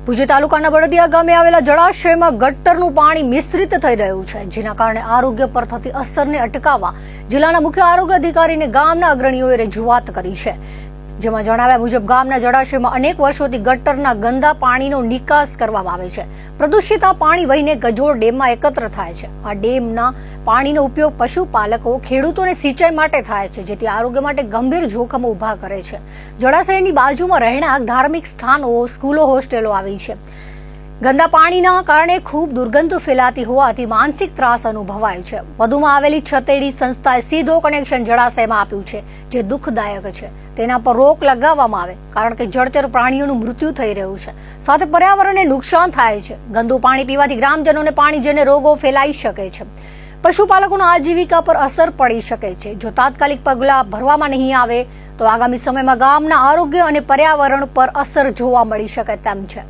ભુજ તાલુકાના બળદિયા ગામે આવેલા જળાશયમાં ગટરનું પાણી મિશ્રિત થઈ રહ્યું છે, જેના કારણે આરોગ્ય પર થતી અસરને અટકાવવા જિલ્લાના મુખ્ય આરોગ્ય અધિકારીને ગામના અગ્રણીઓએ રજૂઆત કરી છે. જેમાં જણાવ્યા મુજબ ગામના જળાશયમાં અનેક વર્ષોથી ગટરના ગંદા પાણીનો નિકાસ કરવામાં આવે છે. પ્રદૂષિત આ પાણી વહીને ગજોડ ડેમમાં એકત્ર થાય છે. આ ડેમના પાણીનો ઉપયોગ પશુપાલકો, ખેડૂતોને સિંચાઈ માટે થાય છે, જેથી આરોગ્ય માટે ગંભીર જોખમો ઉભા કરે છે. જળાશયની બાજુમાં રહેણાંક ધાર્મિક સ્થાનો, સ્કૂલો, હોસ્ટેલો આવી છે. ગંદા પાણીના કારણે ખૂબ દુર્ગંધ ફેલાતી હોવાથી માનસિક ત્રાસ અનુભવાય છે. વધુમાં આવેલી છતેડી સંસ્થાએ સીધો કનેક્શન જળાશયમાં આપ્યું છે, જે દુઃખદાયક છે. તેના પર રોક લગાવવામાં આવે, કારણ કે જળચર પ્રાણીઓનું મૃત્યુ થઈ રહ્યું છે, સાથે પર્યાવરણને નુકસાન થાય છે. ગંદુ પાણી પીવાથી ગ્રામજનોને પાણીજન્ય રોગો ફેલાઈ શકે છે. પશુપાલકોના આજીવિકા પર અસર પડી શકે છે. જો તાત્કાલિક પગલાં ભરવામાં નહીં આવે તો આગામી સમયમાં ગામના આરોગ્ય અને પર્યાવરણ પર અસર જોવા મળી શકે તેમ છે.